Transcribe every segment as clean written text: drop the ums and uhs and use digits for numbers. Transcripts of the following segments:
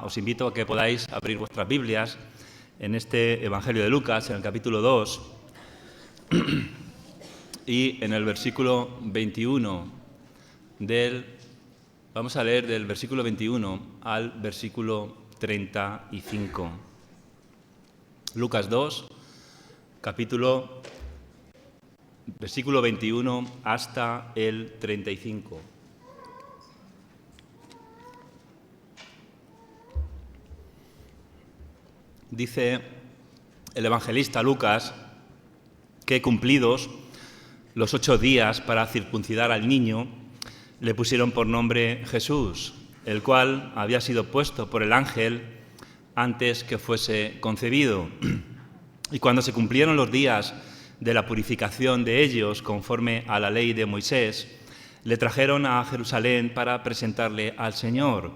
Os invito a que podáis abrir vuestras Biblias en este Evangelio de Lucas, en el capítulo 2, y en el versículo 21 vamos a leer del versículo 21 al versículo 35. Lucas 2, versículo 21 hasta el 35. Dice el evangelista Lucas que cumplidos los 8 días para circuncidar al niño, le pusieron por nombre Jesús, el cual había sido puesto por el ángel antes que fuese concebido. Y cuando se cumplieron los días de la purificación de ellos, conforme a la ley de Moisés, le trajeron a Jerusalén para presentarle al Señor.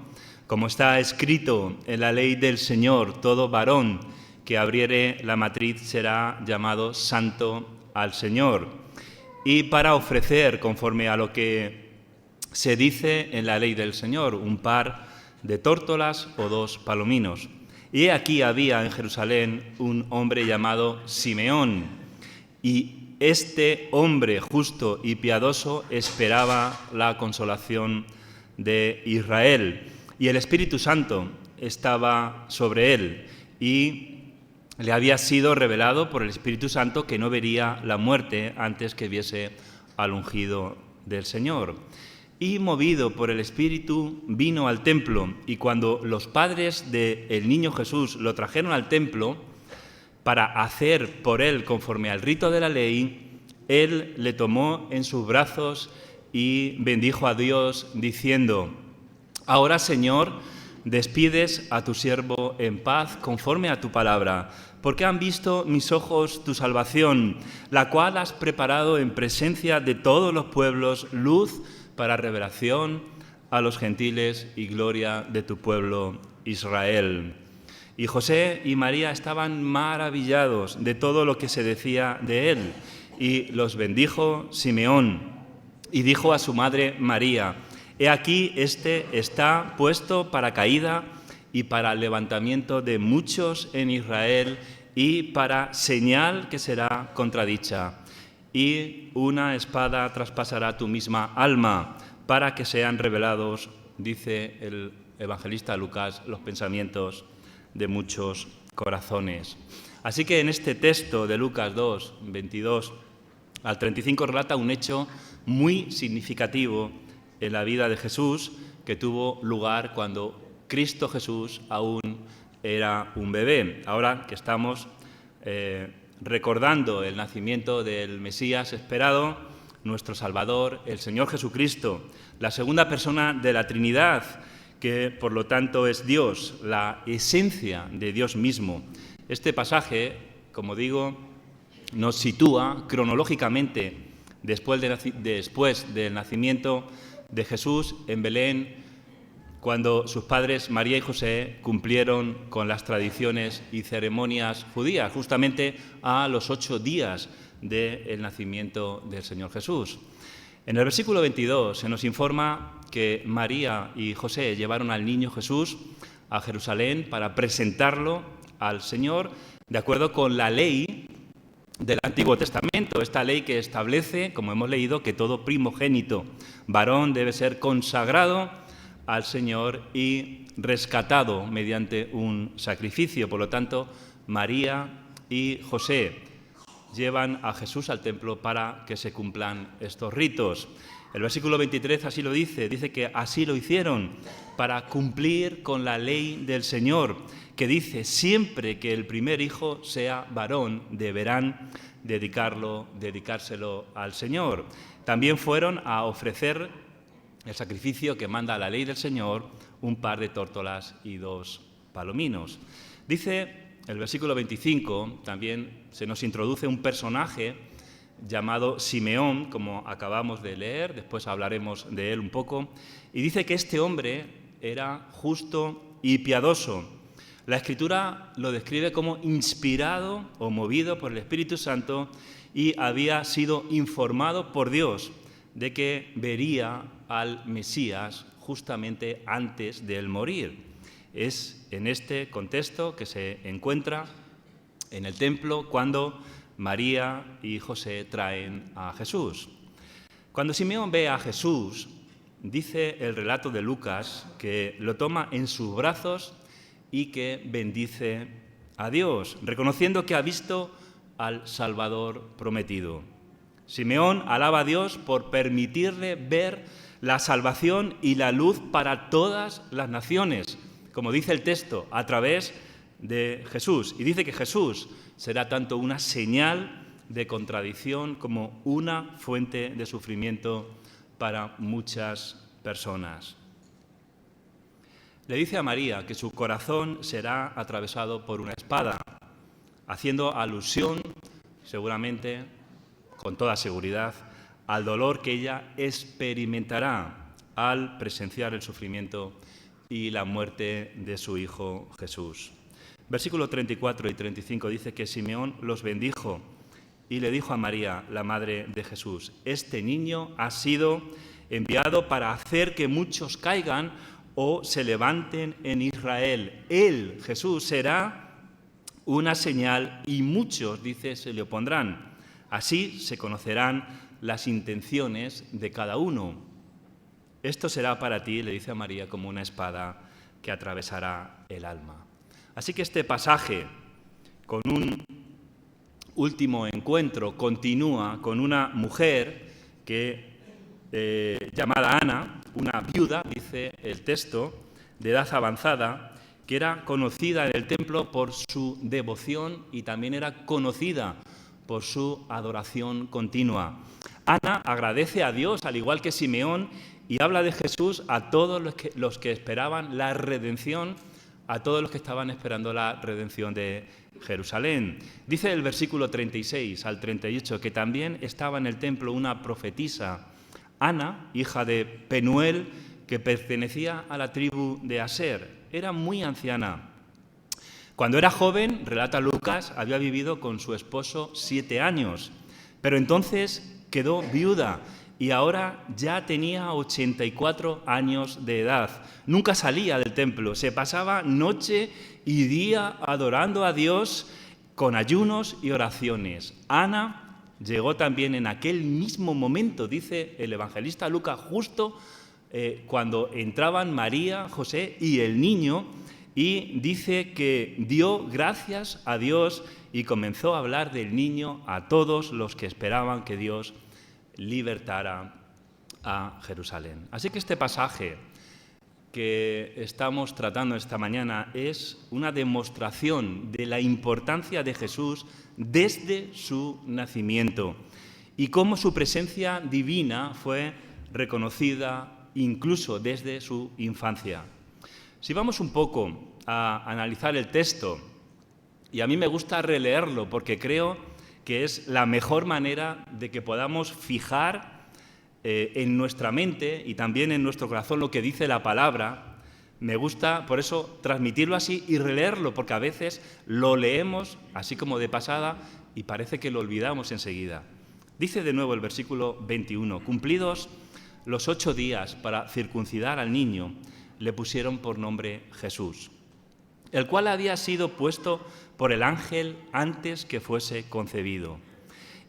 Como está escrito en la ley del Señor, todo varón que abriere la matriz será llamado santo al Señor. Y para ofrecer, conforme a lo que se dice en la ley del Señor, un par de tórtolas o 2 palominos. Y aquí había en Jerusalén un hombre llamado Simeón, y este hombre justo y piadoso esperaba la consolación de Israel. Y el Espíritu Santo estaba sobre él, y le había sido revelado por el Espíritu Santo que no vería la muerte antes que viese al ungido del Señor. Y movido por el Espíritu vino al templo, y cuando los padres del niño Jesús lo trajeron al templo para hacer por él conforme al rito de la ley, él le tomó en sus brazos y bendijo a Dios diciendo: Ahora, Señor, despides a tu siervo en paz conforme a tu palabra, porque han visto mis ojos tu salvación, la cual has preparado en presencia de todos los pueblos, luz para revelación a los gentiles y gloria de tu pueblo Israel. Y José y María estaban maravillados de todo lo que se decía de él, y los bendijo Simeón, y dijo a su madre María: He aquí, este está puesto para caída y para levantamiento de muchos en Israel, y para señal que será contradicha. Y una espada traspasará tu misma alma, para que sean revelados, dice el evangelista Lucas, los pensamientos de muchos corazones. Así que en este texto de Lucas 2, 22 al 35 relata un hecho muy significativo en la vida de Jesús, que tuvo lugar cuando Cristo Jesús aún era un bebé. Ahora que estamos recordando el nacimiento del Mesías esperado, nuestro Salvador, el Señor Jesucristo, la segunda persona de la Trinidad, que por lo tanto es Dios, la esencia de Dios mismo. Este pasaje, como digo, nos sitúa cronológicamente después del nacimiento de Jesús en Belén, cuando sus padres María y José cumplieron con las tradiciones y ceremonias judías, justamente a los 8 días del nacimiento del Señor Jesús. En el versículo 22 se nos informa que María y José llevaron al niño Jesús a Jerusalén para presentarlo al Señor de acuerdo con la ley del Antiguo Testamento, esta ley que establece, como hemos leído, que todo primogénito varón debe ser consagrado al Señor y rescatado mediante un sacrificio. Por lo tanto, María y José llevan a Jesús al templo para que se cumplan estos ritos. El versículo 23 así lo dice que así lo hicieron para cumplir con la ley del Señor, que dice: siempre que el primer hijo sea varón, deberán dedicárselo al Señor. También fueron a ofrecer el sacrificio que manda la ley del Señor, un par de tórtolas y 2 palominos. Dice el versículo 25, también se nos introduce un personaje llamado Simeón, como acabamos de leer, después hablaremos de él un poco, y dice que este hombre era justo y piadoso. La Escritura lo describe como inspirado o movido por el Espíritu Santo y había sido informado por Dios de que vería al Mesías justamente antes de él morir. Es en este contexto que se encuentra en el templo cuando María y José traen a Jesús. Cuando Simeón ve a Jesús, dice el relato de Lucas que lo toma en sus brazos y que bendice a Dios, reconociendo que ha visto al Salvador prometido. Simeón alaba a Dios por permitirle ver la salvación y la luz para todas las naciones, como dice el texto, a través de Jesús. Y dice que Jesús será tanto una señal de contradicción como una fuente de sufrimiento para muchas personas. Le dice a María que su corazón será atravesado por una espada, haciendo alusión, seguramente, con toda seguridad, al dolor que ella experimentará al presenciar el sufrimiento y la muerte de su Hijo Jesús. Versículos 34 y 35 dice que Simeón los bendijo y le dijo a María, la madre de Jesús: este niño ha sido enviado para hacer que muchos caigan o se levanten en Israel. Él, Jesús, será una señal y muchos, dice, se le opondrán. Así se conocerán las intenciones de cada uno. Esto será para ti, le dice a María, como una espada que atravesará el alma. Así que este pasaje, con un último encuentro, continúa con una mujer llamada Ana, una viuda, dice el texto, de edad avanzada, que era conocida en el templo por su devoción y también era conocida por su adoración continua. Ana agradece a Dios, al igual que Simeón, y habla de Jesús a todos los que esperaban la redención, a todos los que estaban esperando la redención de Jerusalén. Dice el versículo 36 al 38 que también estaba en el templo una profetisa, Ana, hija de Penuel, que pertenecía a la tribu de Aser. Era muy anciana. Cuando era joven, relata Lucas, había vivido con su esposo 7 años, pero entonces quedó viuda y ahora ya tenía 84 años de edad. Nunca salía del templo, se pasaba noche y día adorando a Dios con ayunos y oraciones. Ana llegó también en aquel mismo momento, dice el evangelista Lucas, justo cuando entraban María, José y el niño, y dice que dio gracias a Dios y comenzó a hablar del niño a todos los que esperaban que Dios libertara a Jerusalén. Así que este pasaje que estamos tratando esta mañana es una demostración de la importancia de Jesús desde su nacimiento y cómo su presencia divina fue reconocida incluso desde su infancia. Si vamos un poco a analizar el texto, y a mí me gusta releerlo porque creo que es la mejor manera de que podamos fijar en nuestra mente y también en nuestro corazón lo que dice la palabra. Me gusta, por eso, transmitirlo así y releerlo, porque a veces lo leemos así como de pasada y parece que lo olvidamos enseguida. Dice de nuevo el versículo 21, cumplidos los 8 días para circuncidar al niño, le pusieron por nombre Jesús, el cual había sido puesto por el ángel antes que fuese concebido.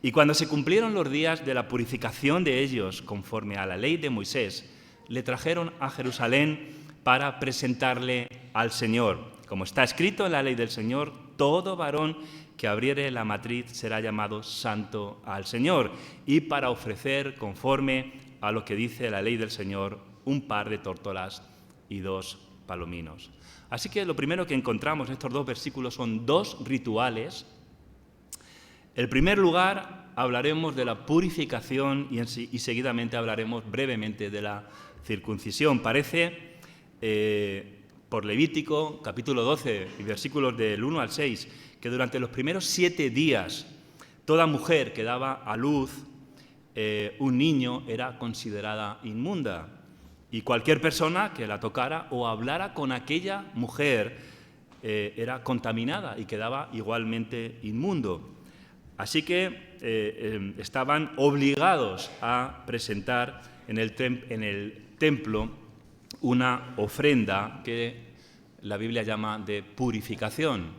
Y cuando se cumplieron los días de la purificación de ellos, conforme a la ley de Moisés, le trajeron a Jerusalén para presentarle al Señor. Como está escrito en la ley del Señor, todo varón que abriere la matriz será llamado santo al Señor. Y para ofrecer, conforme a lo que dice la ley del Señor, un par de tórtolas y 2 palominos. Así que lo primero que encontramos en estos 2 versículos son 2 rituales. En primer lugar, hablaremos de la purificación y seguidamente hablaremos brevemente de la circuncisión. Parece, por Levítico, capítulo 12, y versículos del 1 al 6, que durante los primeros 7 días, toda mujer que daba a luz un niño era considerada inmunda. Y cualquier persona que la tocara o hablara con aquella mujer era contaminada y quedaba igualmente inmundo. Así que estaban obligados a presentar en el templo una ofrenda que la Biblia llama de purificación.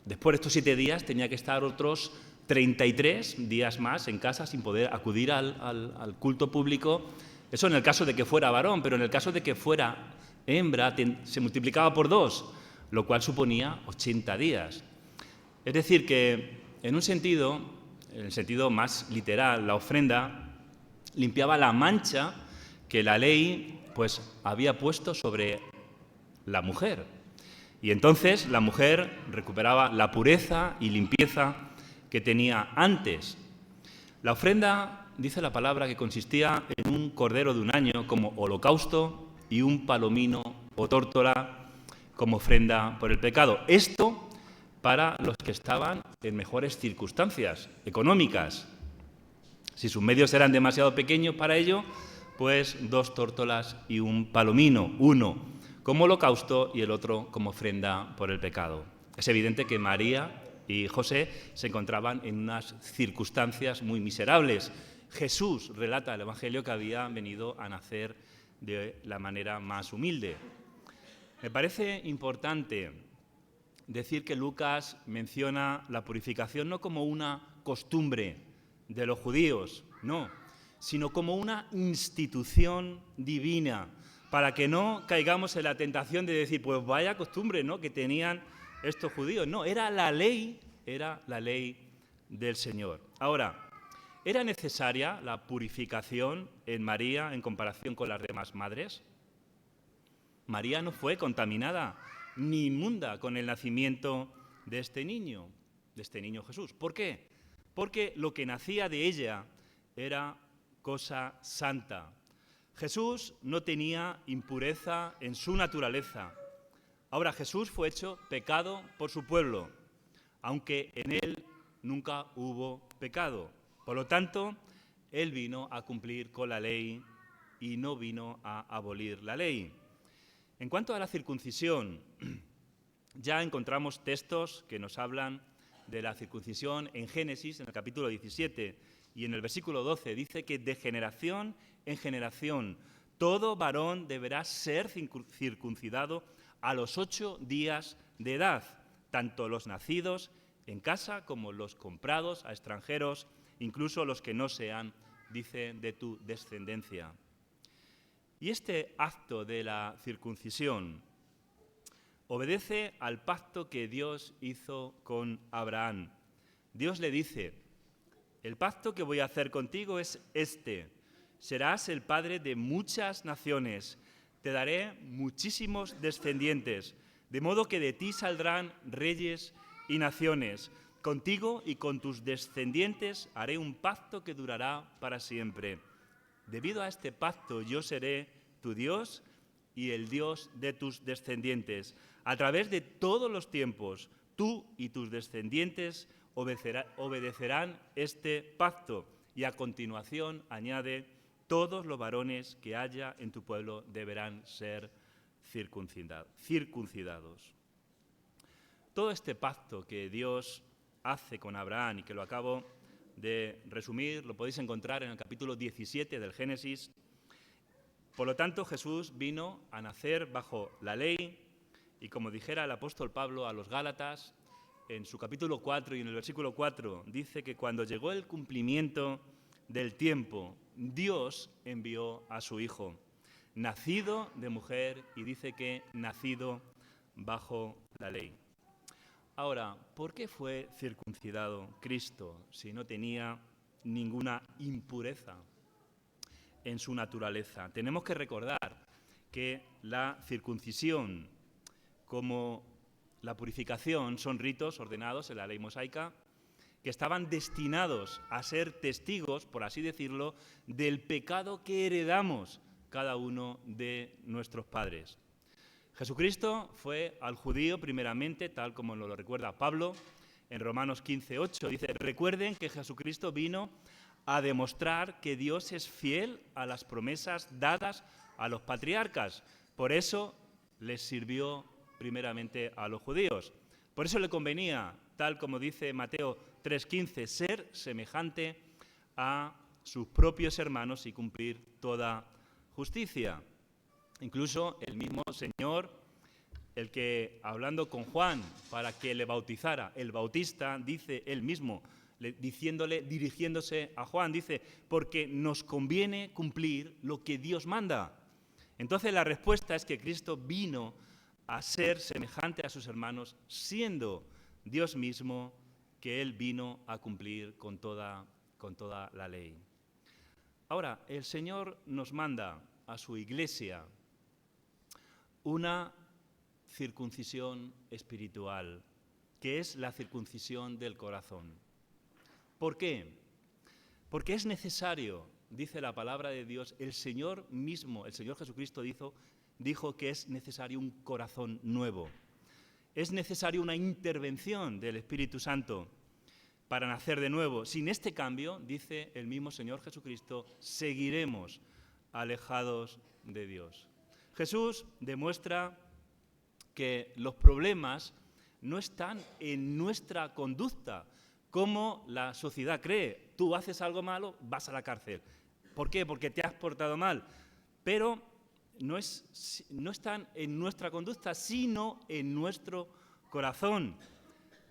Después de estos 7 días tenía que estar otros 33 días más en casa sin poder acudir al culto público. Eso en el caso de que fuera varón, pero en el caso de que fuera hembra se multiplicaba por 2, lo cual suponía 80 días. Es decir, que en el sentido más literal, la ofrenda limpiaba la mancha que la ley pues había puesto sobre la mujer. Y entonces la mujer recuperaba la pureza y limpieza que tenía antes. La ofrenda, dice la palabra, que consistía en un cordero de 1 año como holocausto y un palomino o tórtola como ofrenda por el pecado. Esto para los que estaban en mejores circunstancias económicas. Si sus medios eran demasiado pequeños para ello, pues 2 tórtolas y un palomino, uno como holocausto y el otro como ofrenda por el pecado. Es evidente que María y José se encontraban en unas circunstancias muy miserables. Jesús relata el Evangelio que había venido a nacer de la manera más humilde. Me parece importante decir que Lucas menciona la purificación no como una costumbre de los judíos, no, sino como una institución divina, para que no caigamos en la tentación de decir, pues vaya costumbre, ¿no?, que tenían estos judíos. No, era la ley del Señor. Ahora, ¿era necesaria la purificación en María en comparación con las demás madres? María no fue contaminada ni inmunda con el nacimiento de este niño Jesús. ¿Por qué? Porque lo que nacía de ella era cosa santa. Jesús no tenía impureza en su naturaleza. Ahora, Jesús fue hecho pecado por su pueblo, aunque en él nunca hubo pecado. Por lo tanto, él vino a cumplir con la ley y no vino a abolir la ley. En cuanto a la circuncisión, ya encontramos textos que nos hablan de la circuncisión en Génesis, en el capítulo 17, y en el versículo 12 dice que de generación en generación todo varón deberá ser circuncidado a los 8 días de edad, tanto los nacidos en casa como los comprados a extranjeros, incluso los que no sean, dice, de tu descendencia. Y este acto de la circuncisión obedece al pacto que Dios hizo con Abraham. Dios le dice, el pacto que voy a hacer contigo es este, serás el padre de muchas naciones, te daré muchísimos descendientes, de modo que de ti saldrán reyes y naciones. Contigo y con tus descendientes haré un pacto que durará para siempre. Debido a este pacto yo seré tu Dios y el Dios de tus descendientes. A través de todos los tiempos, tú y tus descendientes obedecerán este pacto. Y a continuación añade, todos los varones que haya en tu pueblo deberán ser circuncidados. Todo este pacto que Dios hace con Abraham y que lo acabo de resumir, lo podéis encontrar en el capítulo 17 del Génesis. Por lo tanto, Jesús vino a nacer bajo la ley y, como dijera el apóstol Pablo a los Gálatas, en su capítulo 4 y en el versículo 4, dice que cuando llegó el cumplimiento del tiempo, Dios envió a su Hijo, nacido de mujer, y dice que nacido bajo la ley. Ahora, ¿por qué fue circuncidado Cristo si no tenía ninguna impureza en su naturaleza? Tenemos que recordar que la circuncisión como la purificación son ritos ordenados en la ley mosaica que estaban destinados a ser testigos, por así decirlo, del pecado que heredamos cada uno de nuestros padres. Jesucristo fue al judío primeramente, tal como nos lo recuerda Pablo en Romanos 15:8. Dice, recuerden que Jesucristo vino a demostrar que Dios es fiel a las promesas dadas a los patriarcas. Por eso les sirvió primeramente a los judíos. Por eso le convenía tal como dice Mateo 3:15, ser semejante a sus propios hermanos y cumplir toda justicia. Incluso el mismo Señor, el que hablando con Juan para que le bautizara, el bautista, dice él mismo, dirigiéndose a Juan, dice, porque nos conviene cumplir lo que Dios manda. Entonces la respuesta es que Cristo vino a ser semejante a sus hermanos, siendo Dios mismo, que Él vino a cumplir con toda la ley. Ahora, el Señor nos manda a su iglesia una circuncisión espiritual, que es la circuncisión del corazón. ¿Por qué? Porque es necesario, dice la palabra de Dios, el Señor mismo, el Señor Jesucristo dijo que es necesario un corazón nuevo. Es necesario una intervención del Espíritu Santo para nacer de nuevo. Sin este cambio, dice el mismo Señor Jesucristo, seguiremos alejados de Dios. Jesús demuestra que los problemas no están en nuestra conducta, como la sociedad cree. Tú haces algo malo, vas a la cárcel. ¿Por qué? Porque te has portado mal. Pero no están en nuestra conducta, sino en nuestro corazón.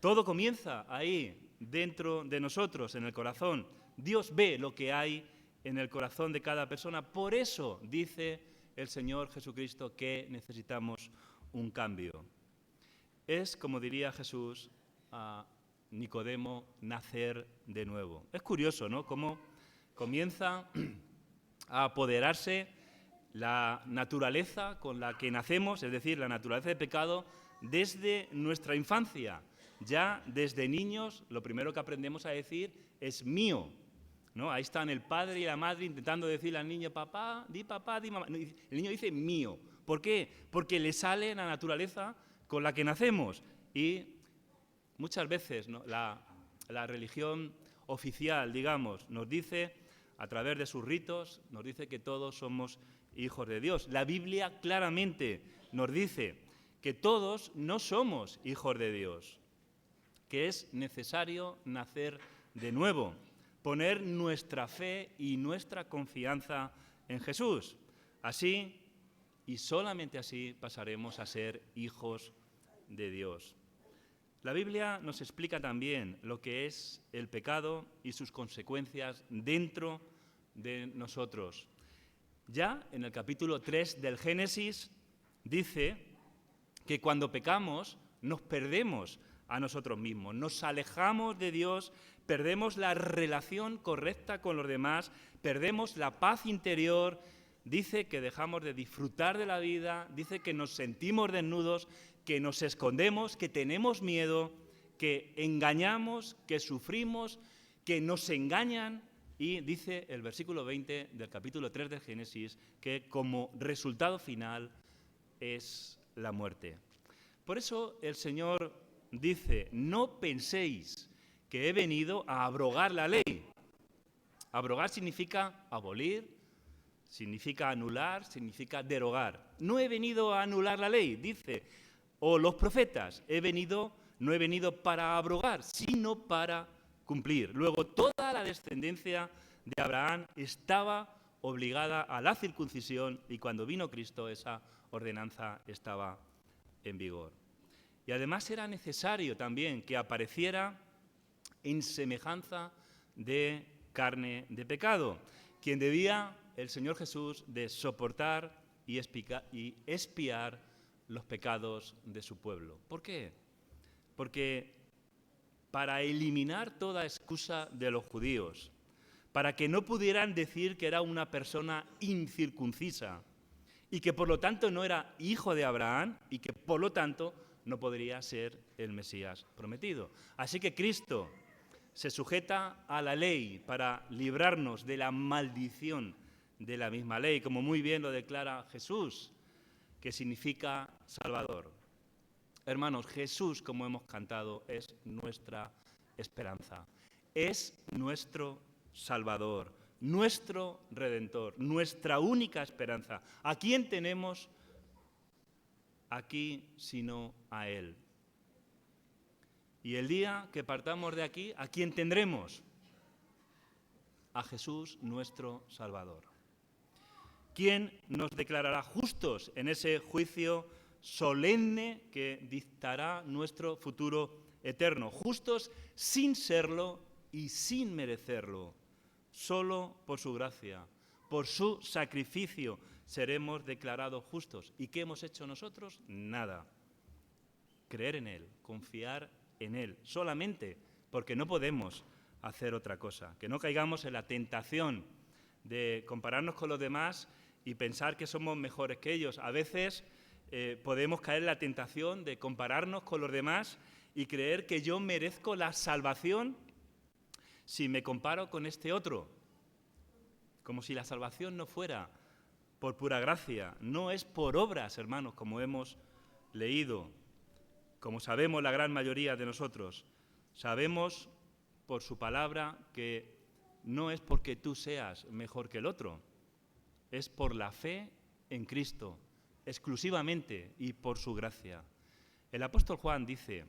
Todo comienza ahí, dentro de nosotros, en el corazón. Dios ve lo que hay en el corazón de cada persona. Por eso dice el Señor Jesucristo que necesitamos un cambio. Es, como diría Jesús a Nicodemo, nacer de nuevo. Es curioso, ¿no?, cómo comienza a apoderarse la naturaleza con la que nacemos, es decir, la naturaleza de pecado, desde nuestra infancia. Ya desde niños lo primero que aprendemos a decir es mío, ¿no? Ahí están el padre y la madre intentando decirle al niño, papá, di mamá. El niño dice mío. ¿Por qué? Porque le sale la naturaleza con la que nacemos. Y muchas veces, ¿no?, la religión oficial, digamos, nos dice, a través de sus ritos, nos dice que todos somos hijos de Dios. La Biblia claramente nos dice que todos no somos hijos de Dios, que es necesario nacer de nuevo, poner nuestra fe y nuestra confianza en Jesús. Así, y solamente así, pasaremos a ser hijos de Dios. La Biblia nos explica también lo que es el pecado y sus consecuencias dentro de nosotros. Ya en el capítulo 3 del Génesis dice que cuando pecamos nos perdemos a nosotros mismos, nos alejamos de Dios, perdemos la relación correcta con los demás, perdemos la paz interior, dice que dejamos de disfrutar de la vida, dice que nos sentimos desnudos, que nos escondemos, que tenemos miedo, que engañamos, que sufrimos, que nos engañan. Y dice el versículo 20 del capítulo 3 de Génesis que como resultado final es la muerte. Por eso el Señor dice, no penséis que he venido a abrogar la ley. Abrogar significa abolir, significa anular, significa derogar. No he venido a anular la ley, dice, o los profetas, no he venido para abrogar, sino para cumplir. Luego, toda la descendencia de Abraham estaba obligada a la circuncisión y cuando vino Cristo esa ordenanza estaba en vigor. Y además era necesario también que apareciera en semejanza de carne de pecado, quien debía el Señor Jesús de soportar y expiar los pecados de su pueblo. ¿Por qué? Porque para eliminar toda excusa de los judíos, para que no pudieran decir que era una persona incircuncisa y que por lo tanto no era hijo de Abraham y que por lo tanto no podría ser el Mesías prometido. Así que Cristo se sujeta a la ley para librarnos de la maldición de la misma ley, como muy bien lo declara Jesús, que significa Salvador. Hermanos, Jesús, como hemos cantado, es nuestra esperanza, es nuestro Salvador, nuestro Redentor, nuestra única esperanza. ¿A quién tenemos aquí sino a Él? Y el día que partamos de aquí, ¿a quién tendremos? A Jesús, nuestro Salvador. ¿Quién nos declarará justos en ese juicio solemne que dictará nuestro futuro eterno? Justos sin serlo y sin merecerlo. Solo por su gracia, por su sacrificio, seremos declarados justos. ¿Y qué hemos hecho nosotros? Nada. Creer en Él, confiar en Él, solamente porque no podemos hacer otra cosa. Que no caigamos en la tentación de compararnos con los demás y pensar que somos mejores que ellos. A veces podemos caer en la tentación de compararnos con los demás y creer que yo merezco la salvación si me comparo con este otro. Como si la salvación no fuera por pura gracia. No es por obras, hermanos, como hemos leído. Como sabemos la gran mayoría de nosotros. Sabemos por su palabra que no es porque tú seas mejor que el otro. Es por la fe en Cristo, exclusivamente y por su gracia. El apóstol Juan dice: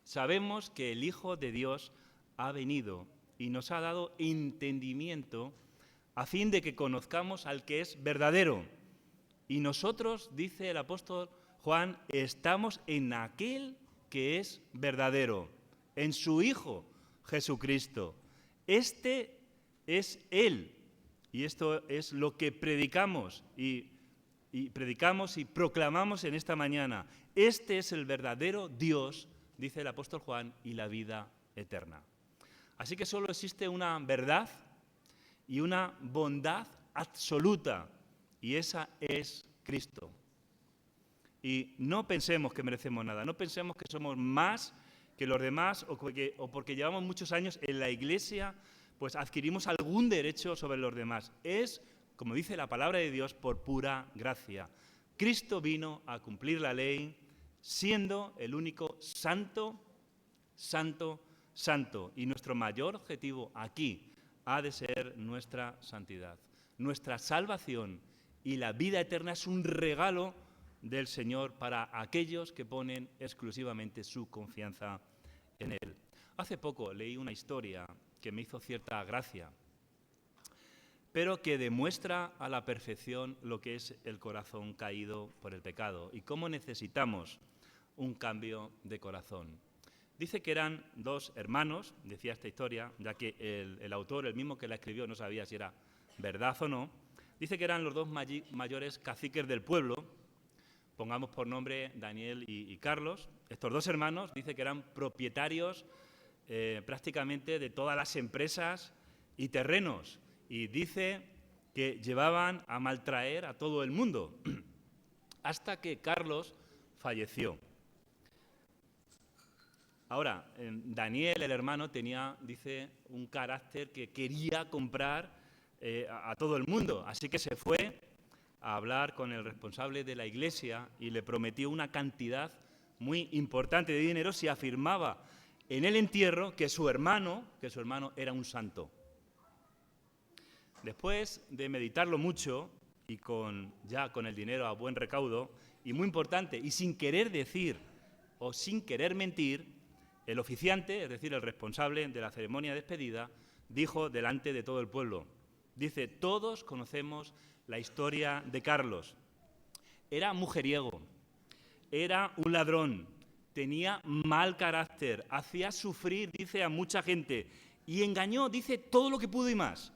sabemos que el Hijo de Dios ha venido y nos ha dado entendimiento a fin de que conozcamos al que es verdadero. Y nosotros, dice el apóstol Juan, estamos en aquel que es verdadero, en su Hijo Jesucristo. Este es Él. Y esto es lo que predicamos y proclamamos en esta mañana. Este es el verdadero Dios, dice el apóstol Juan, y la vida eterna. Así que solo existe una verdad y una bondad absoluta, y esa es Cristo. Y no pensemos que merecemos nada, no pensemos que somos más que los demás o porque llevamos muchos años en la Iglesia, pues adquirimos algún derecho sobre los demás. Es, como dice la palabra de Dios, por pura gracia. Cristo vino a cumplir la ley siendo el único santo, santo, santo. Y nuestro mayor objetivo aquí ha de ser nuestra santidad. Nuestra salvación y la vida eterna es un regalo del Señor para aquellos que ponen exclusivamente su confianza en Él. Hace poco leí una historia que me hizo cierta gracia, pero que demuestra a la perfección lo que es el corazón caído por el pecado y cómo necesitamos un cambio de corazón. Dice que eran dos hermanos, decía esta historia, ya que el autor, el mismo que la escribió, no sabía si era verdad o no. Dice que eran los dos mayores caciques del pueblo, pongamos por nombre Daniel y Carlos. Estos dos hermanos dice que eran propietarios prácticamente de todas las empresas y terrenos, y dice que llevaban a maltraer a todo el mundo hasta que Carlos falleció. Ahora, Daniel, el hermano, tenía, dice, un carácter que quería comprar a todo el mundo, así que se fue a hablar con el responsable de la iglesia y le prometió una cantidad muy importante de dinero si afirmaba en el entierro que su hermano era un santo. Después de meditarlo mucho y ya con el dinero a buen recaudo, y muy importante, y sin querer decir o sin querer mentir, el oficiante, es decir, el responsable de la ceremonia de despedida, dijo delante de todo el pueblo, dice: todos conocemos la historia de Carlos. Era mujeriego, era un ladrón, tenía mal carácter, hacía sufrir, dice, a mucha gente y engañó, dice, todo lo que pudo y más.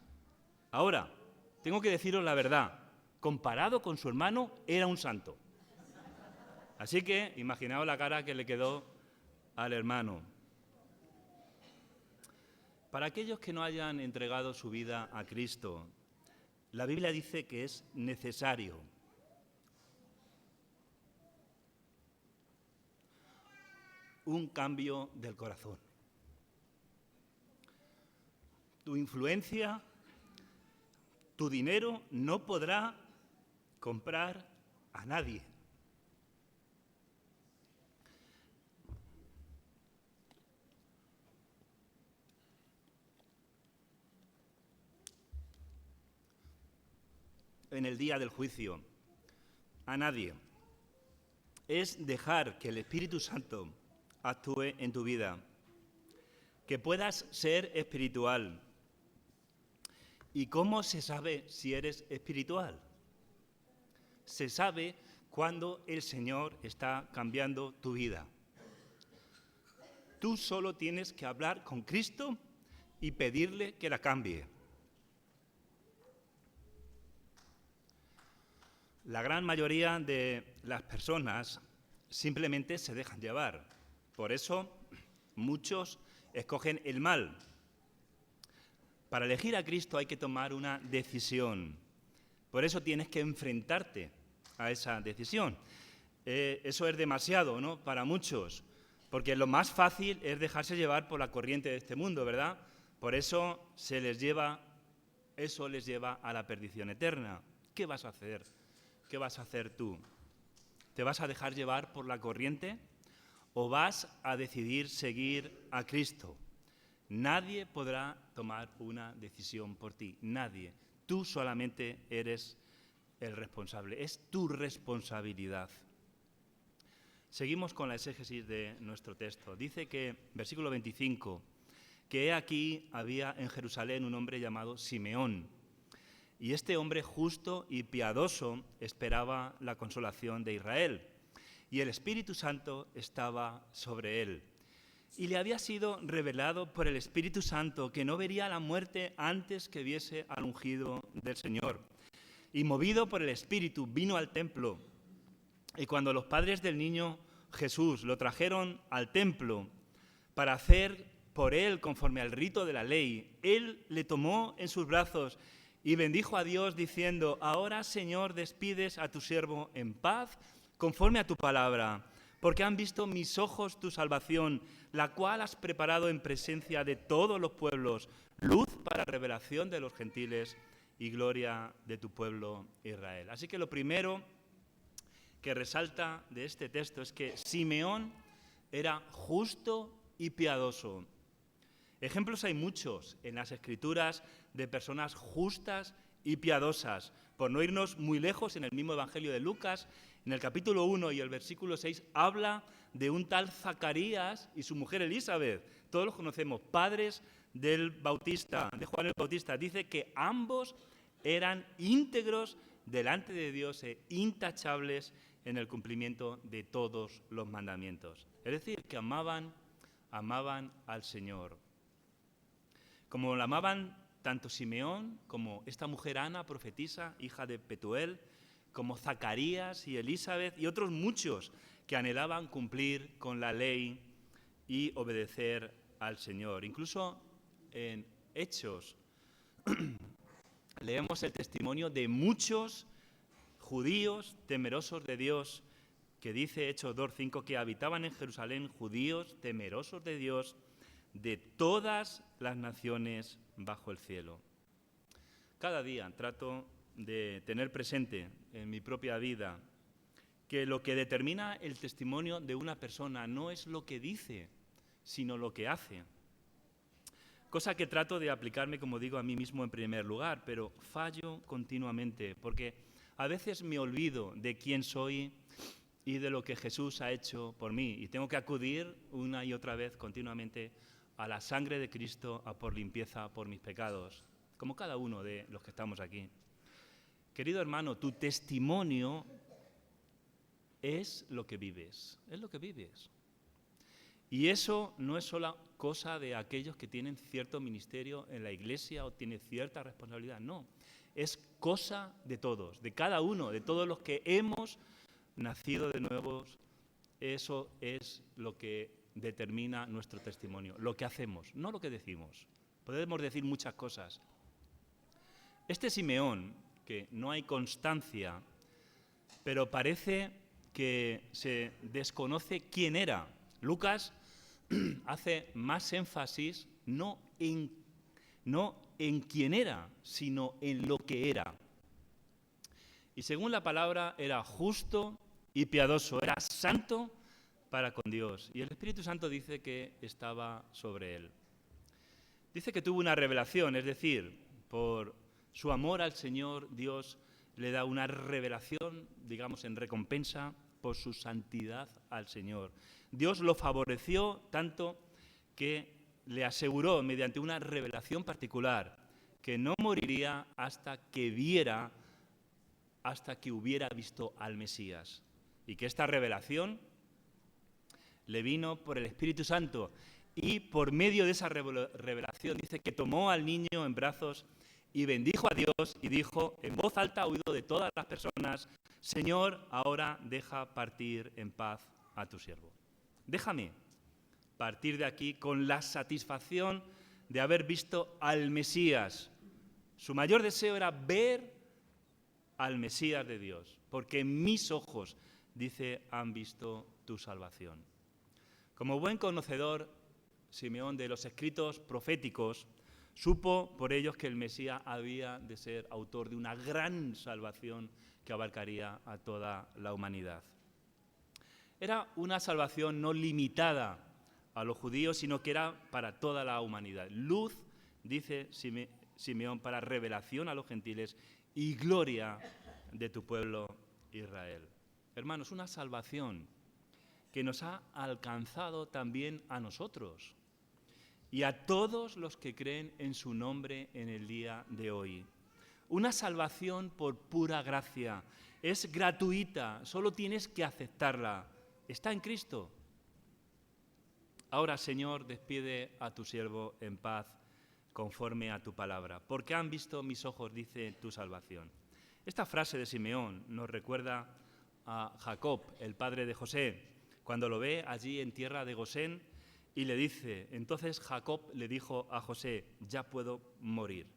Ahora, tengo que deciros la verdad, comparado con su hermano, era un santo. Así que, imaginaos la cara que le quedó al hermano. Para aquellos que no hayan entregado su vida a Cristo, la Biblia dice que es necesario un cambio del corazón. Tu influencia, tu dinero no podrá comprar a nadie. En el día del juicio, a nadie. Es dejar que el Espíritu Santo actúe en tu vida, que puedas ser espiritual. ¿Y cómo se sabe si eres espiritual? Se sabe cuando el Señor está cambiando tu vida. Tú solo tienes que hablar con Cristo y pedirle que la cambie. La gran mayoría de las personas simplemente se dejan llevar. Por eso muchos escogen el mal. Para elegir a Cristo hay que tomar una decisión. Por eso tienes que enfrentarte a esa decisión. Eso es demasiado, ¿no?, para muchos, porque lo más fácil es dejarse llevar por la corriente de este mundo, ¿verdad? Por eso eso les lleva a la perdición eterna. ¿Qué vas a hacer? ¿Qué vas a hacer tú? ¿Te vas a dejar llevar por la corriente o vas a decidir seguir a Cristo? Nadie podrá tomar una decisión por ti, nadie. Tú solamente eres el responsable, es tu responsabilidad. Seguimos con la exégesis de nuestro texto. Dice que, versículo 25, que he aquí había en Jerusalén un hombre llamado Simeón, y este hombre justo y piadoso esperaba la consolación de Israel, y el Espíritu Santo estaba sobre él. Y le había sido revelado por el Espíritu Santo que no vería la muerte antes que viese al ungido del Señor. Y movido por el Espíritu vino al templo. Y cuando los padres del niño Jesús lo trajeron al templo para hacer por él conforme al rito de la ley, él le tomó en sus brazos y bendijo a Dios diciendo: ahora, Señor, despides a tu siervo en paz conforme a tu palabra, porque han visto mis ojos tu salvación, la cual has preparado en presencia de todos los pueblos, luz para revelación de los gentiles y gloria de tu pueblo Israel. Así que lo primero que resalta de este texto es que Simeón era justo y piadoso. Ejemplos hay muchos en las Escrituras de personas justas y piadosas. Por no irnos muy lejos, en el mismo Evangelio de Lucas, en el capítulo 1 y el versículo 6, habla de un tal Zacarías y su mujer Elizabeth. Todos los conocemos, padres del Bautista, de Juan el Bautista. Dice que ambos eran íntegros delante de Dios e intachables en el cumplimiento de todos los mandamientos. Es decir, que amaban al Señor. Como la amaban tanto Simeón como esta mujer Ana, profetisa, hija de Petuel, como Zacarías y Elizabeth y otros muchos que anhelaban cumplir con la ley y obedecer al Señor. Incluso en Hechos leemos el testimonio de muchos judíos temerosos de Dios, que dice Hechos 2:5 que habitaban en Jerusalén judíos temerosos de Dios de todas las naciones bajo el cielo. Cada día trato de tener presente en mi propia vida que lo que determina el testimonio de una persona no es lo que dice, sino lo que hace. Cosa que trato de aplicarme, como digo, a mí mismo en primer lugar, pero fallo continuamente, porque a veces me olvido de quién soy y de lo que Jesús ha hecho por mí, y tengo que acudir una y otra vez continuamente a la sangre de Cristo a por limpieza por mis pecados, como cada uno de los que estamos aquí. Querido hermano, tu testimonio es lo que vives, es lo que vives. Y eso no es solo cosa de aquellos que tienen cierto ministerio en la iglesia o tienen cierta responsabilidad, no. Es cosa de todos, de cada uno, de todos los que hemos nacido de nuevo. Eso es lo que determina nuestro testimonio, lo que hacemos, no lo que decimos. Podemos decir muchas cosas. Este Simeón, que no hay constancia, pero parece que se desconoce quién era. Lucas hace más énfasis no en quién era, sino en lo que era. Y según la palabra, era justo y piadoso, era santo para con Dios. Y el Espíritu Santo dice que estaba sobre él. Dice que tuvo una revelación, es decir, por su amor al Señor, Dios le da una revelación, digamos, en recompensa por su santidad al Señor. Dios lo favoreció tanto que le aseguró mediante una revelación particular que no moriría hasta que hubiera visto al Mesías. Y que esta revelación le vino por el Espíritu Santo. Y por medio de esa revelación dice que tomó al niño en brazos y bendijo a Dios y dijo en voz alta a oído de todas las personas: Señor, ahora deja partir en paz a tu siervo. Déjame partir de aquí con la satisfacción de haber visto al Mesías. Su mayor deseo era ver al Mesías de Dios, porque mis ojos, dice, han visto tu salvación. Como buen conocedor, Simeón, de los escritos proféticos, supo por ellos que el Mesías había de ser autor de una gran salvación que abarcaría a toda la humanidad. Era una salvación no limitada a los judíos, sino que era para toda la humanidad. Luz, dice Simeón, para revelación a los gentiles y gloria de tu pueblo Israel. Hermanos, una salvación que nos ha alcanzado también a nosotros y a todos los que creen en su nombre en el día de hoy. Una salvación por pura gracia, es gratuita, solo tienes que aceptarla. Está en Cristo. Ahora, Señor, despide a tu siervo en paz conforme a tu palabra, porque han visto mis ojos, dice, tu salvación. Esta frase de Simeón nos recuerda a Jacob, el padre de José, cuando lo ve allí en tierra de Gosén y le dice, entonces Jacob le dijo a José, ya puedo morir.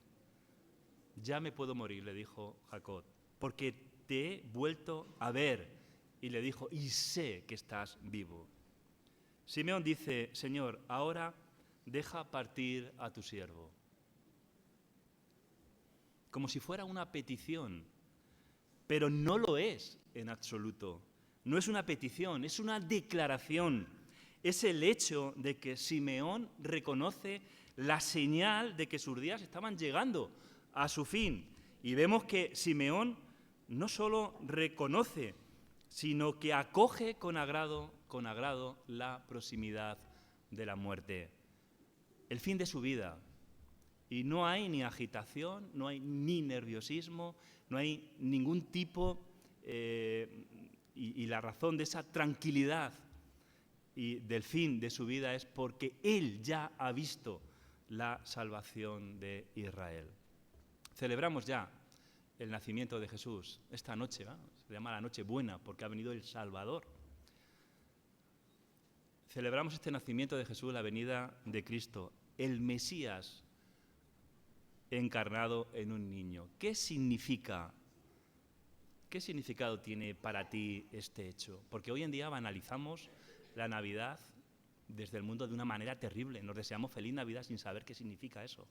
Ya me puedo morir, le dijo Jacob, porque te he vuelto a ver. Y le dijo, y sé que estás vivo. Simeón dice, Señor, ahora deja partir a tu siervo. Como si fuera una petición, pero no lo es en absoluto. No es una petición, es una declaración. Es el hecho de que Simeón reconoce la señal de que sus días estaban llegando a su fin. Y vemos que Simeón no solo reconoce, sino que acoge con agrado la proximidad de la muerte, el fin de su vida. Y no hay ni agitación, no hay ni nerviosismo, no hay ningún tipo, y la razón de esa tranquilidad y del fin de su vida es porque él ya ha visto la salvación de Israel. Celebramos ya el nacimiento de Jesús esta noche, ¿no? Se llama la noche buena porque ha venido el Salvador. Celebramos este nacimiento de Jesús, la venida de Cristo, el Mesías encarnado en un niño. ¿Qué significa? ¿Qué significado tiene para ti este hecho? Porque hoy en día banalizamos la Navidad desde el mundo de una manera terrible. Nos deseamos feliz Navidad sin saber qué significa eso.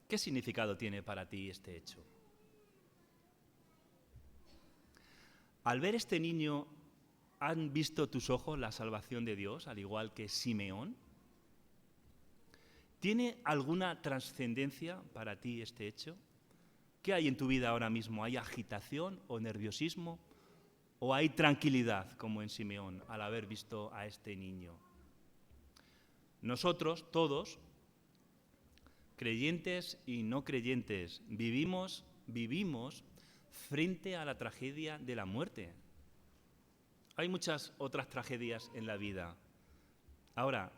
¿Qué significado tiene para ti este hecho? Al ver este niño, ¿han visto tus ojos la salvación de Dios, al igual que Simeón? ¿Tiene alguna trascendencia para ti este hecho? ¿Qué hay en tu vida ahora mismo? ¿Hay agitación o nerviosismo? ¿O hay tranquilidad, como en Simeón, al haber visto a este niño? Nosotros, todos, creyentes y no creyentes, vivimos frente a la tragedia de la muerte. Hay muchas otras tragedias en la vida. Ahora,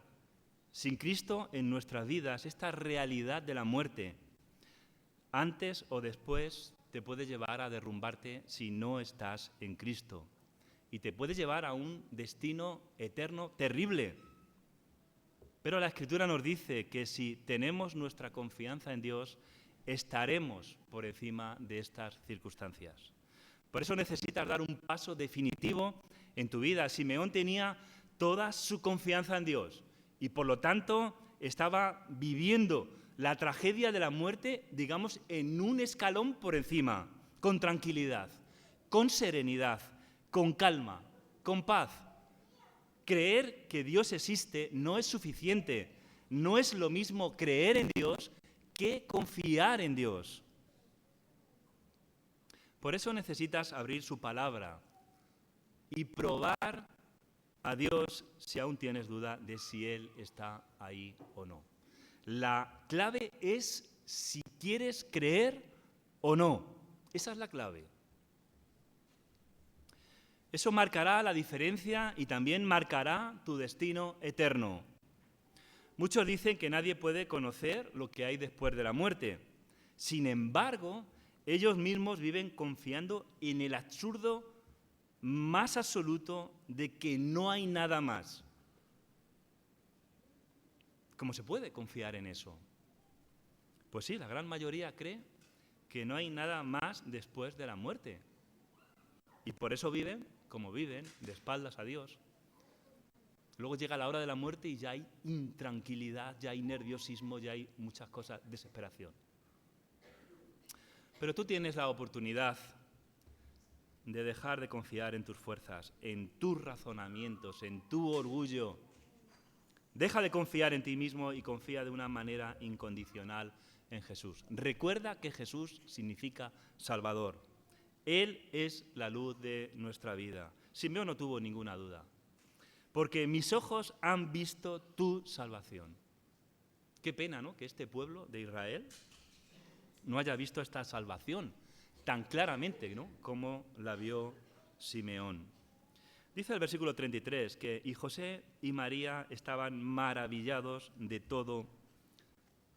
sin Cristo en nuestras vidas, esta realidad de la muerte, antes o después te puede llevar a derrumbarte si no estás en Cristo. Y te puede llevar a un destino eterno terrible. Pero la Escritura nos dice que si tenemos nuestra confianza en Dios, estaremos por encima de estas circunstancias. Por eso necesitas dar un paso definitivo en tu vida. Simeón tenía toda su confianza en Dios y por lo tanto estaba viviendo la tragedia de la muerte, digamos, en un escalón por encima, con tranquilidad, con serenidad, con calma, con paz. Creer que Dios existe no es suficiente. No es lo mismo creer en Dios que confiar en Dios. Por eso necesitas abrir su palabra y probar a Dios si aún tienes duda de si Él está ahí o no. La clave es si quieres creer o no. Esa es la clave. Eso marcará la diferencia y también marcará tu destino eterno. Muchos dicen que nadie puede conocer lo que hay después de la muerte. Sin embargo, ellos mismos viven confiando en el absurdo más absoluto de que no hay nada más. ¿Cómo se puede confiar en eso? Pues sí, la gran mayoría cree que no hay nada más después de la muerte. Y por eso viven como viven, de espaldas a Dios. Luego llega la hora de la muerte y ya hay intranquilidad, ya hay nerviosismo, ya hay muchas cosas, desesperación. Pero tú tienes la oportunidad de dejar de confiar en tus fuerzas, en tus razonamientos, en tu orgullo. Deja de confiar en ti mismo y confía de una manera incondicional en Jesús. Recuerda que Jesús significa Salvador. Él es la luz de nuestra vida. Simeón no tuvo ninguna duda. Porque mis ojos han visto tu salvación. Qué pena, ¿no?, que este pueblo de Israel no haya visto esta salvación tan claramente, ¿no?, como la vio Simeón. Dice el versículo 33 que y José y María estaban maravillados de todo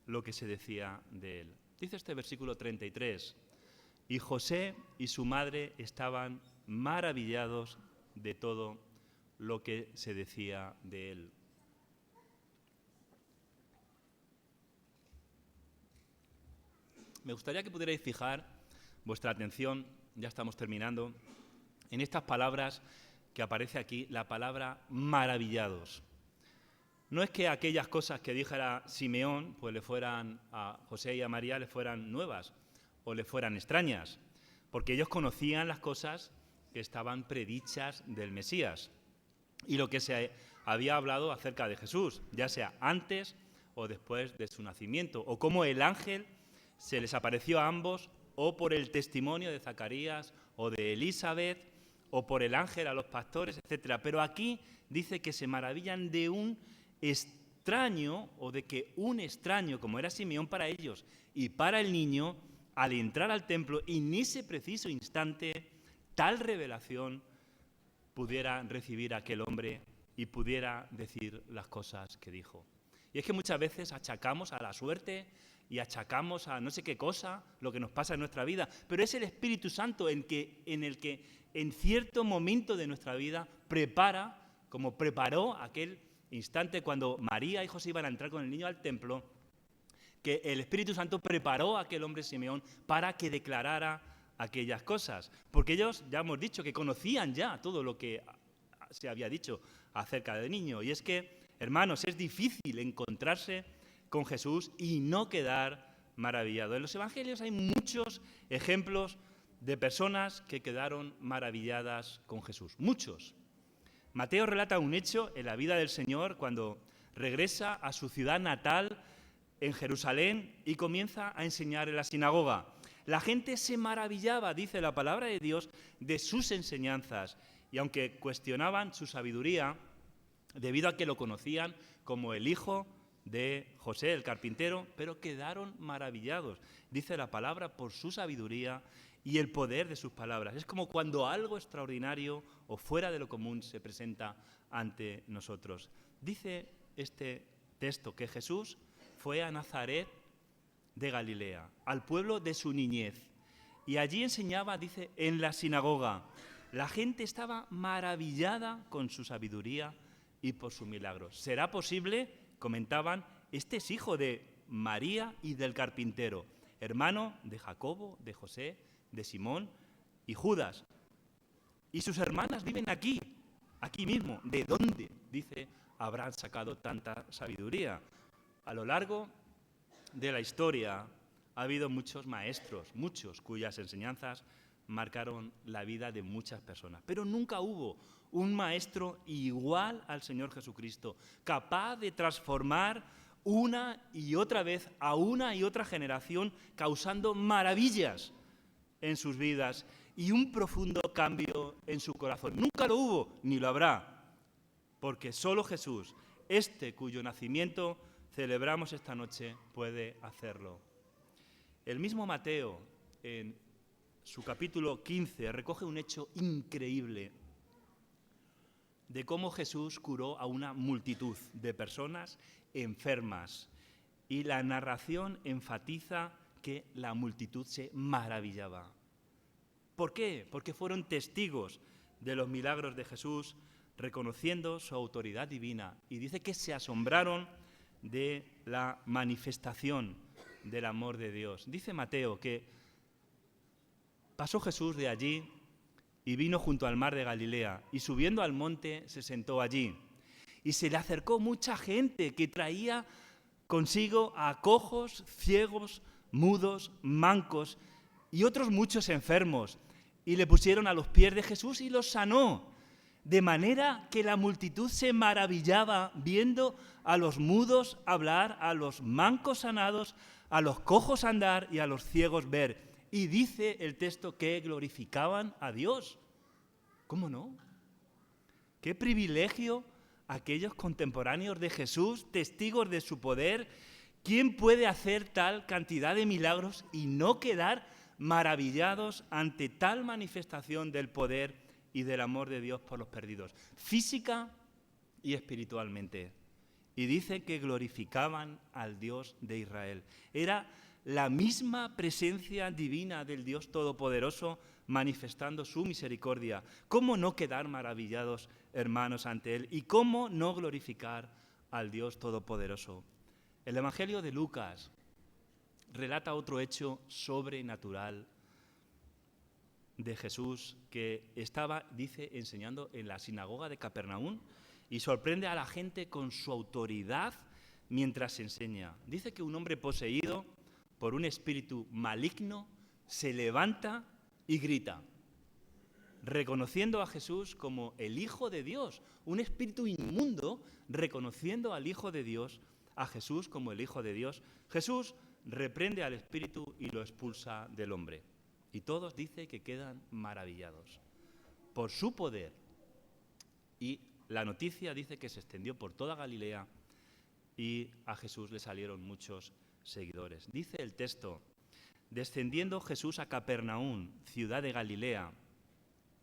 lo que se decía de él. Dice este versículo 33, y José y su madre estaban maravillados de todo lo que se decía de él. Me gustaría que pudierais fijar vuestra atención, ya estamos terminando, en estas palabras que aparece aquí, la palabra maravillados. No es que aquellas cosas que dijera Simeón, pues le fueran a José y a María, le fueran nuevas o le fueran extrañas, porque ellos conocían las cosas que estaban predichas del Mesías y lo que se había hablado acerca de Jesús, ya sea antes o después de su nacimiento, o cómo el ángel se les apareció a ambos, o por el testimonio de Zacarías o de Elizabeth, o por el ángel a los pastores, etc. Pero aquí dice que se maravillan de un extraño, o de que un extraño, como era Simeón para ellos y para el niño, al entrar al templo, en ese preciso instante, tal revelación pudiera recibir a aquel hombre y pudiera decir las cosas que dijo. Y es que muchas veces achacamos a la suerte y achacamos a no sé qué cosa lo que nos pasa en nuestra vida, pero es el Espíritu Santo en el que en cierto momento de nuestra vida prepara, como preparó aquel instante cuando María y José iban a entrar con el niño al templo, que el Espíritu Santo preparó a aquel hombre Simeón para que declarara aquellas cosas, porque ellos, ya hemos dicho, que conocían ya todo lo que se había dicho acerca del niño. Y es que, hermanos, es difícil encontrarse con Jesús y no quedar maravillado. En los evangelios hay muchos ejemplos de personas que quedaron maravilladas con Jesús, muchos. Mateo relata un hecho en la vida del Señor cuando regresa a su ciudad natal en Jerusalén y comienza a enseñar en la sinagoga. La gente se maravillaba, dice la palabra de Dios, de sus enseñanzas, y aunque cuestionaban su sabiduría, debido a que lo conocían como el hijo de José, el carpintero, pero quedaron maravillados, dice la palabra, por su sabiduría y el poder de sus palabras. Es como cuando algo extraordinario o fuera de lo común se presenta ante nosotros. Dice este texto que Jesús fue a Nazaret de Galilea, al pueblo de su niñez, y allí enseñaba, dice, en la sinagoga. La gente estaba maravillada con su sabiduría y por sus milagros. ¿Será posible? Comentaban, este es hijo de María y del carpintero, hermano de Jacobo, de José, de Simón y Judas. Y sus hermanas viven aquí mismo. ¿De dónde, dice, habrán sacado tanta sabiduría? A lo largo de la historia ha habido muchos maestros, muchos cuyas enseñanzas marcaron la vida de muchas personas. Pero nunca hubo un maestro igual al Señor Jesucristo, capaz de transformar una y otra vez a una y otra generación, causando maravillas en sus vidas y un profundo cambio en su corazón. Nunca lo hubo, ni lo habrá, porque solo Jesús, cuyo nacimiento celebramos esta noche, puede hacerlo. El mismo Mateo, en su capítulo 15, recoge un hecho increíble de cómo Jesús curó a una multitud de personas enfermas. Y la narración enfatiza que la multitud se maravillaba. ¿Por qué? Porque fueron testigos de los milagros de Jesús, reconociendo su autoridad divina. Y dice que se asombraron de la manifestación del amor de Dios. Dice Mateo que pasó Jesús de allí y vino junto al mar de Galilea, y subiendo al monte se sentó allí. Y se le acercó mucha gente que traía consigo a cojos, ciegos, mudos, mancos y otros muchos enfermos, y le pusieron a los pies de Jesús y los sanó, de manera que la multitud se maravillaba viendo a los mudos hablar, a los mancos sanados, a los cojos andar y a los ciegos ver. Y dice el texto que glorificaban a Dios. ¿Cómo no? ¡Qué privilegio aquellos contemporáneos de Jesús, testigos de su poder! ¿Quién puede hacer tal cantidad de milagros y no quedar maravillados ante tal manifestación del poder y del amor de Dios por los perdidos, física y espiritualmente? Y dice que glorificaban al Dios de Israel. Era la misma presencia divina del Dios Todopoderoso manifestando su misericordia. ¿Cómo no quedar maravillados, hermanos, ante Él? ¿Y cómo no glorificar al Dios Todopoderoso? El Evangelio de Lucas relata otro hecho sobrenatural de Jesús que estaba, dice, enseñando en la sinagoga de Capernaum y sorprende a la gente con su autoridad mientras enseña. Dice que un hombre poseído por un espíritu maligno se levanta y grita, reconociendo a Jesús como el Hijo de Dios. Un espíritu inmundo reconociendo al Hijo de Dios, a Jesús como el Hijo de Dios. Jesús reprende al espíritu y lo expulsa del hombre. Y todos, dice, que quedan maravillados por su poder. Y la noticia dice que se extendió por toda Galilea y a Jesús le salieron muchos seguidores. Dice el texto, descendiendo Jesús a Capernaum, ciudad de Galilea,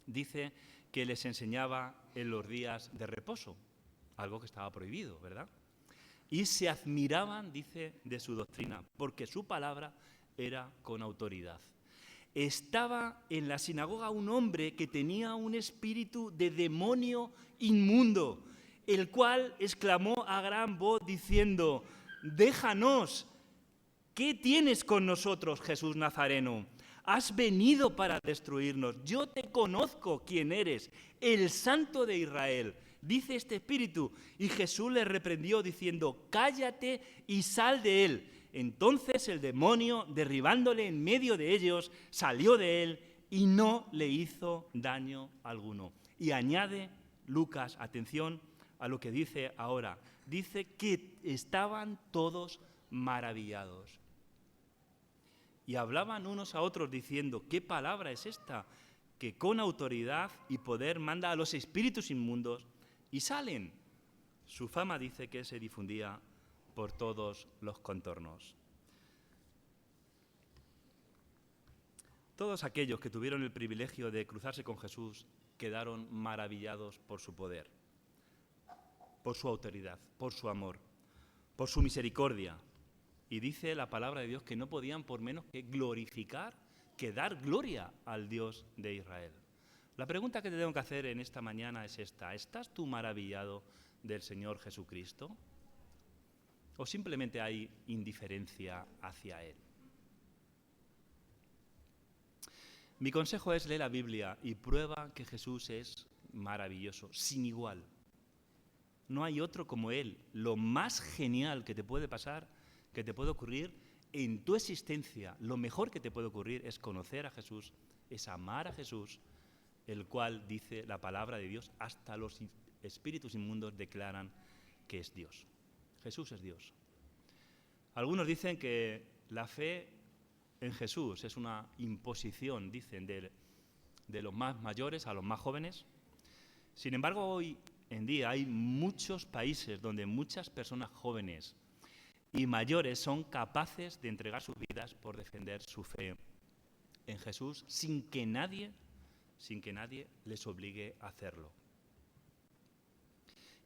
dice que les enseñaba en los días de reposo, algo que estaba prohibido, ¿verdad? Y se admiraban, dice, de su doctrina, porque su palabra era con autoridad. Estaba en la sinagoga un hombre que tenía un espíritu de demonio inmundo, el cual exclamó a gran voz diciendo, déjanos, ¿qué tienes con nosotros, Jesús Nazareno? Has venido para destruirnos. Yo te conozco quién eres, el Santo de Israel. Dice este espíritu, y Jesús le reprendió diciendo, cállate y sal de él. Entonces el demonio, derribándole en medio de ellos, salió de él y no le hizo daño alguno. Y añade Lucas, atención a lo que dice ahora, dice que estaban todos maravillados. Y hablaban unos a otros diciendo, ¿qué palabra es esta? Que con autoridad y poder manda a los espíritus inmundos y salen. Su fama dice que se difundía por todos los contornos. Todos aquellos que tuvieron el privilegio de cruzarse con Jesús quedaron maravillados por su poder, por su autoridad, por su amor, por su misericordia. Y dice la palabra de Dios que no podían por menos que glorificar, que dar gloria al Dios de Israel. La pregunta que te tengo que hacer en esta mañana es esta. ¿Estás tú maravillado del Señor Jesucristo? ¿O simplemente hay indiferencia hacia Él? Mi consejo es lee la Biblia y prueba que Jesús es maravilloso, sin igual. No hay otro como Él. Lo más genial que te puede pasar, que te puede ocurrir en tu existencia, lo mejor que te puede ocurrir es conocer a Jesús, es amar a Jesús, el cual, dice la palabra de Dios, hasta los espíritus inmundos declaran que es Dios. Jesús es Dios. Algunos dicen que la fe en Jesús es una imposición, dicen, de los más mayores a los más jóvenes. Sin embargo, hoy en día hay muchos países donde muchas personas jóvenes y mayores son capaces de entregar sus vidas por defender su fe en Jesús sin que nadie les obligue a hacerlo.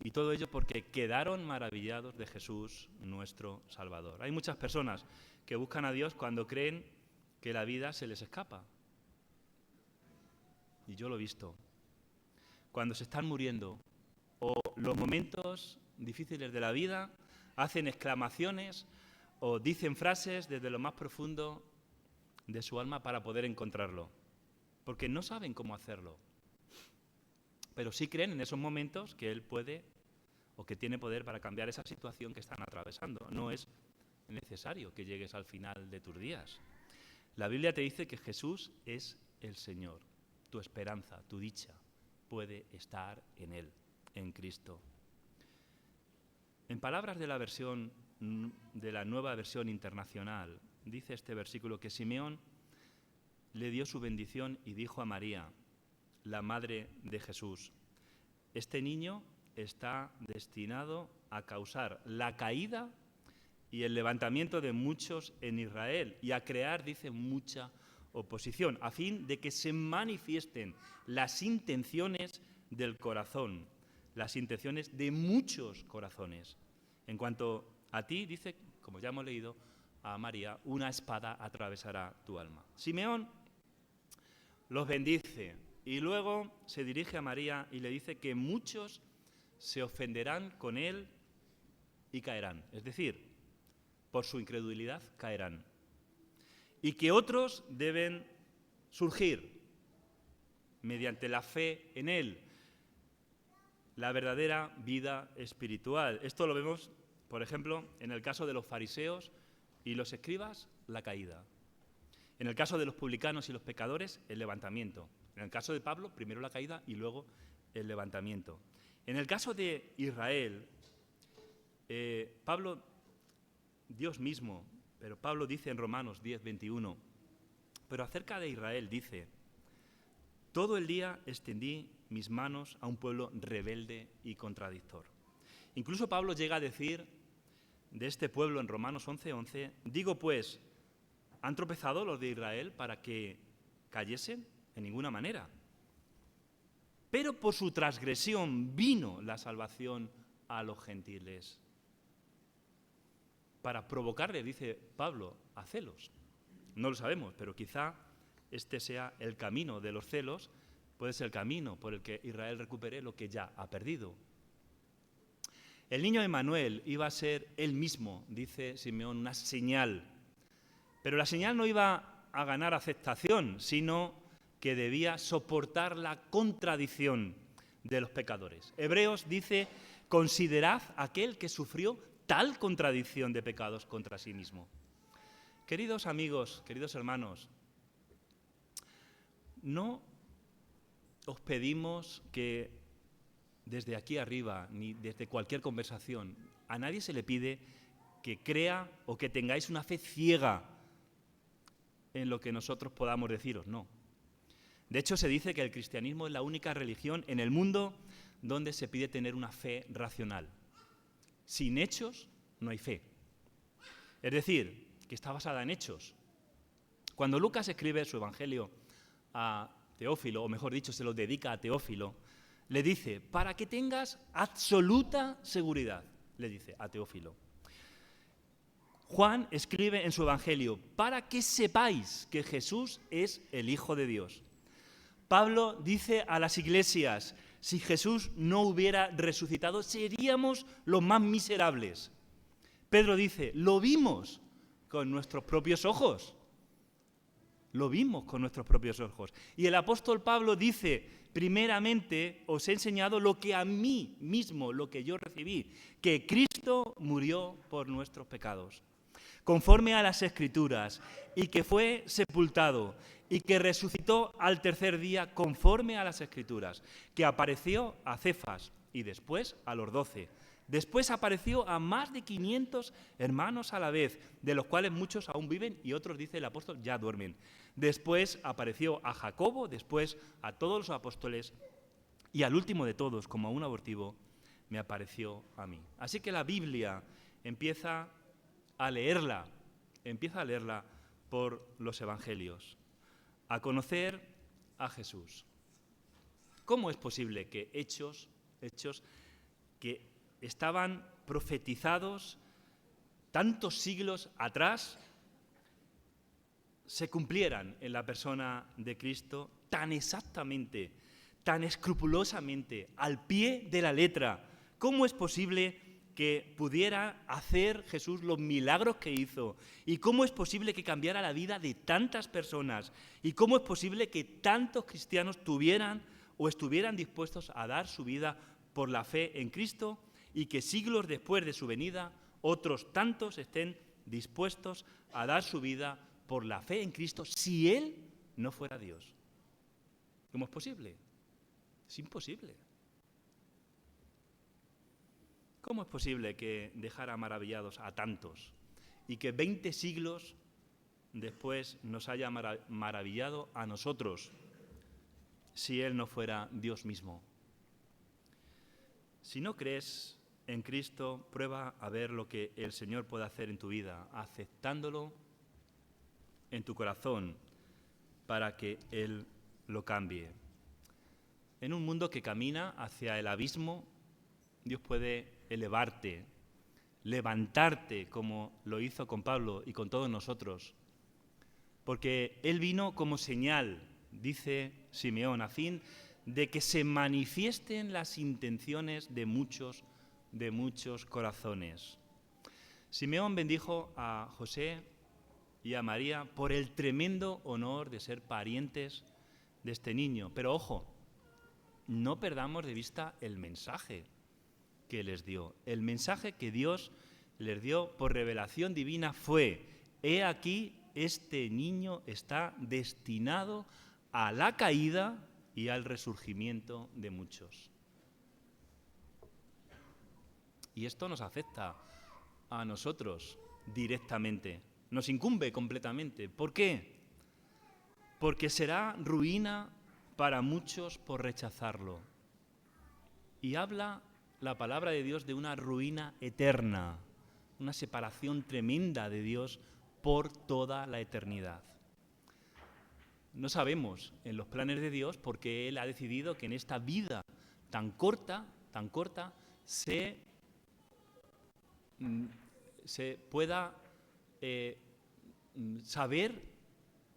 Y todo ello porque quedaron maravillados de Jesús, nuestro Salvador. Hay muchas personas que buscan a Dios cuando creen que la vida se les escapa. Y yo lo he visto. Cuando se están muriendo o los momentos difíciles de la vida, hacen exclamaciones o dicen frases desde lo más profundo de su alma para poder encontrarlo, porque no saben cómo hacerlo. Pero sí creen en esos momentos que Él puede o que tiene poder para cambiar esa situación que están atravesando. No es necesario que llegues al final de tus días. La Biblia te dice que Jesús es el Señor. Tu esperanza, tu dicha, puede estar en Él, en Cristo. En palabras de la Nueva Versión Internacional, dice este versículo que Simeón le dio su bendición y dijo a María, la madre de Jesús: este niño está destinado a causar la caída y el levantamiento de muchos en Israel y a crear, dice, mucha oposición, a fin de que se manifiesten las intenciones del corazón, las intenciones de muchos corazones. En cuanto a ti, dice, como ya hemos leído, a María, una espada atravesará tu alma. Simeón los bendice y luego se dirige a María y le dice que muchos se ofenderán con él y caerán. Es decir, por su incredulidad caerán. Y que otros deben surgir mediante la fe en él, la verdadera vida espiritual. Esto lo vemos, por ejemplo, en el caso de los fariseos y los escribas, la caída. En el caso de los publicanos y los pecadores, el levantamiento. En el caso de Pablo, primero la caída y luego el levantamiento. En el caso de Israel, Pablo, Dios mismo, pero Pablo dice en Romanos 10:21, pero acerca de Israel dice: todo el día extendí mis manos a un pueblo rebelde y contradictor. Incluso Pablo llega a decir de este pueblo en Romanos 11:11, digo pues, ¿han tropezado los de Israel para que cayesen? En ninguna manera. Pero por su transgresión vino la salvación a los gentiles, para provocarle, dice Pablo, a celos. No lo sabemos, pero quizá este sea el camino de los celos, puede ser el camino por el que Israel recupere lo que ya ha perdido. El niño Emmanuel iba a ser él mismo, dice Simeón, una señal. Pero la señal no iba a ganar aceptación, sino que debía soportar la contradicción de los pecadores. Hebreos dice: considerad aquel que sufrió tal contradicción de pecados contra sí mismo. Queridos amigos, queridos hermanos, no os pedimos que desde aquí arriba, ni desde cualquier conversación, a nadie se le pide que crea o que tengáis una fe ciega en lo que nosotros podamos deciros, no. De hecho, se dice que el cristianismo es la única religión en el mundo donde se pide tener una fe racional. Sin hechos no hay fe. Es decir, que está basada en hechos. Cuando Lucas escribe su evangelio a Teófilo, o mejor dicho, se lo dedica a Teófilo, le dice, para que tengas absoluta seguridad, le dice a Teófilo. Juan escribe en su evangelio, para que sepáis que Jesús es el Hijo de Dios. Pablo dice a las iglesias, si Jesús no hubiera resucitado, seríamos los más miserables. Pedro dice, lo vimos con nuestros propios ojos. Lo vimos con nuestros propios ojos. Y el apóstol Pablo dice, primeramente os he enseñado lo que a mí mismo, lo que yo recibí, que Cristo murió por nuestros pecados, conforme a las Escrituras, y que fue sepultado, y que resucitó al tercer día, conforme a las Escrituras, que apareció a Cefas y después a los 12. Después apareció a más de 500 hermanos a la vez, de los cuales muchos aún viven y otros, dice el apóstol, ya duermen. Después apareció a Jacobo, después a todos los apóstoles y al último de todos, como a un abortivo, me apareció a mí. Así que la Biblia empieza a leerla por los evangelios, a conocer a Jesús. ¿Cómo es posible que hechos que estaban profetizados tantos siglos atrás se cumplieran en la persona de Cristo tan exactamente, tan escrupulosamente, al pie de la letra? ¿Cómo es posible que pudiera hacer Jesús los milagros que hizo? ¿Y cómo es posible que cambiara la vida de tantas personas? ¿Y cómo es posible que tantos cristianos tuvieran o estuvieran dispuestos a dar su vida por la fe en Cristo y que siglos después de su venida otros tantos estén dispuestos a dar su vida por la fe en Cristo si Él no fuera Dios? ¿Cómo es posible? Es imposible. ¿Cómo es posible que dejara maravillados a tantos y que 20 siglos después nos haya maravillado a nosotros si Él no fuera Dios mismo? Si no crees en Cristo, prueba a ver lo que el Señor puede hacer en tu vida, aceptándolo en tu corazón para que Él lo cambie. En un mundo que camina hacia el abismo, Dios puede elevarte, levantarte como lo hizo con Pablo y con todos nosotros, porque Él vino como señal, dice Simeón, a fin de que se manifiesten las intenciones de muchos corazones. Simeón bendijo a José y a María por el tremendo honor de ser parientes de este niño. Pero ojo, no perdamos de vista el mensaje que les dio. El mensaje que Dios les dio por revelación divina fue: he aquí, este niño está destinado a la caída y al resurgimiento de muchos. Y esto nos afecta a nosotros directamente, nos incumbe completamente. ¿Por qué? Porque será ruina para muchos por rechazarlo. Y habla la palabra de Dios de una ruina eterna, una separación tremenda de Dios por toda la eternidad. No sabemos en los planes de Dios porque Él ha decidido que en esta vida tan corta, se pueda saber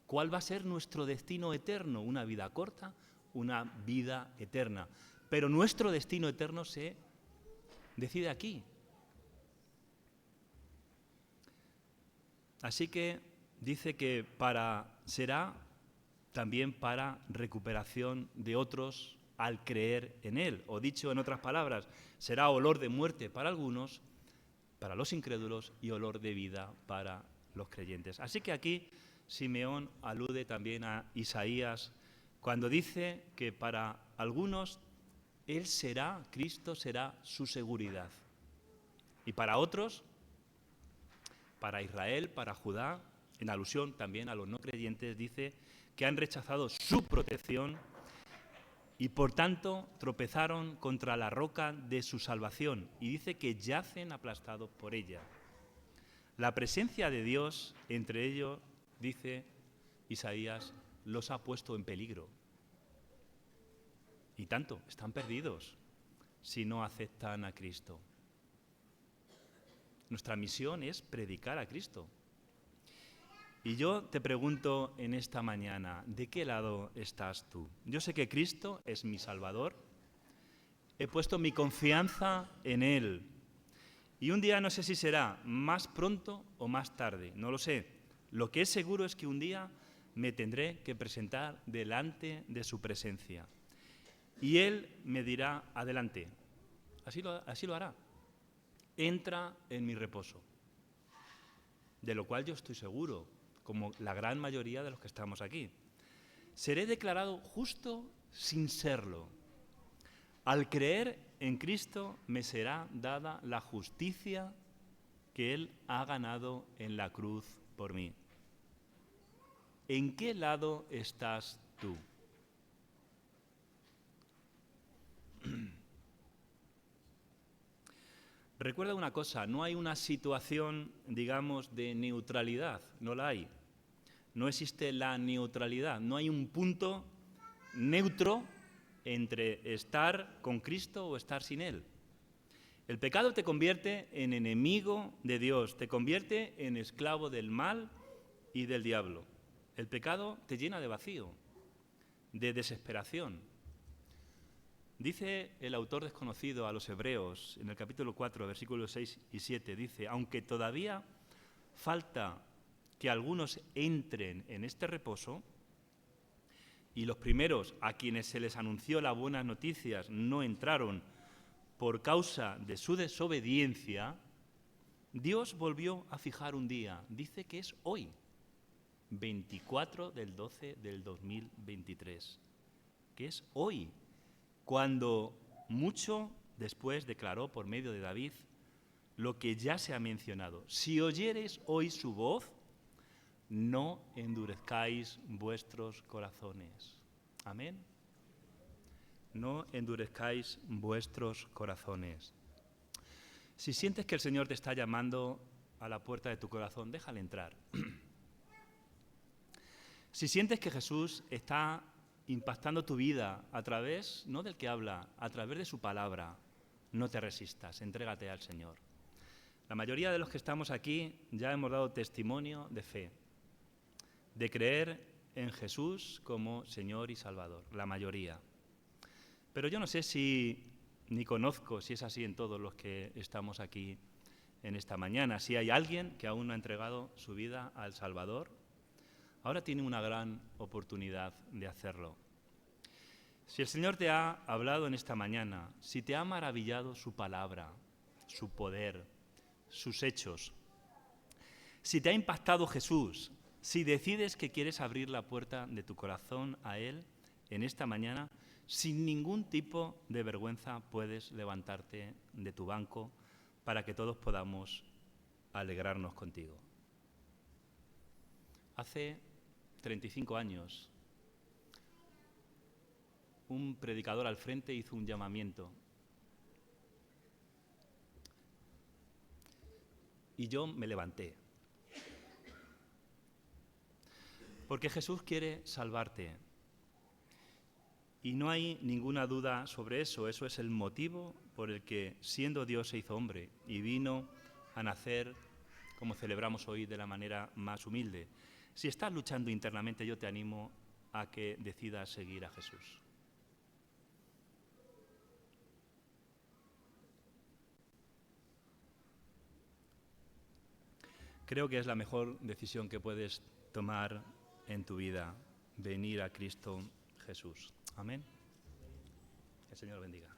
cuál va a ser nuestro destino eterno, una vida corta, una vida eterna. Pero nuestro destino eterno se decide aquí. Así que dice que será también para recuperación de otros al creer en Él. O dicho en otras palabras, será olor de muerte para algunos, para los incrédulos, y olor de vida para los creyentes. Así que aquí Simeón alude también a Isaías cuando dice que para algunos Cristo será su seguridad. Y para otros, para Israel, para Judá, en alusión también a los no creyentes, dice que han rechazado su protección y por tanto tropezaron contra la roca de su salvación, y dice que yacen aplastados por ella. La presencia de Dios entre ellos, dice Isaías, los ha puesto en peligro. Y tanto, están perdidos si no aceptan a Cristo. Nuestra misión es predicar a Cristo. Y yo te pregunto en esta mañana, ¿de qué lado estás tú? Yo sé que Cristo es mi Salvador, he puesto mi confianza en Él. Y un día no sé si será más pronto o más tarde, no lo sé. Lo que es seguro es que un día me tendré que presentar delante de su presencia. Y Él me dirá, adelante, así lo hará. Entra en mi reposo, de lo cual yo estoy seguro, como la gran mayoría de los que estamos aquí. Seré declarado justo sin serlo. Al creer en Cristo me será dada la justicia que Él ha ganado en la cruz por mí. ¿En qué lado estás tú? Recuerda una cosa, no hay una situación, digamos, de neutralidad, no la hay. No existe la neutralidad, no hay un punto neutro entre estar con Cristo o estar sin Él. El pecado te convierte en enemigo de Dios, te convierte en esclavo del mal y del diablo. El pecado te llena de vacío, de desesperación. Dice el autor desconocido a los Hebreos, en el capítulo 4, versículos 6 y 7, dice, aunque todavía falta que algunos entren en este reposo, y los primeros a quienes se les anunció las buenas noticias no entraron por causa de su desobediencia, Dios volvió a fijar un día, dice que es hoy, 24 del 12 del 2023, que es hoy, cuando mucho después declaró por medio de David lo que ya se ha mencionado. Si oyereis hoy su voz, no endurezcáis vuestros corazones. Amén. No endurezcáis vuestros corazones. Si sientes que el Señor te está llamando a la puerta de tu corazón, déjale entrar. Si sientes que Jesús está impactando tu vida a través, no del que habla, a través de su palabra, no te resistas, entrégate al Señor. La mayoría de los que estamos aquí ya hemos dado testimonio de fe, de creer en Jesús como Señor y Salvador, la mayoría. Pero yo no sé si, ni conozco si es así en todos los que estamos aquí en esta mañana, si hay alguien que aún no ha entregado su vida al Salvador. Ahora tiene una gran oportunidad de hacerlo. Si el Señor te ha hablado en esta mañana, si te ha maravillado su palabra, su poder, sus hechos, si te ha impactado Jesús, si decides que quieres abrir la puerta de tu corazón a Él en esta mañana, sin ningún tipo de vergüenza puedes levantarte de tu banco para que todos podamos alegrarnos contigo. Hace 35 años, un predicador al frente hizo un llamamiento. Y yo me levanté. Porque Jesús quiere salvarte. Y no hay ninguna duda sobre eso. Eso es el motivo por el que, siendo Dios, se hizo hombre y vino a nacer, como celebramos hoy, de la manera más humilde. Si estás luchando internamente, yo te animo a que decidas seguir a Jesús. Creo que es la mejor decisión que puedes tomar en tu vida, venir a Cristo Jesús. Amén. Que el Señor bendiga.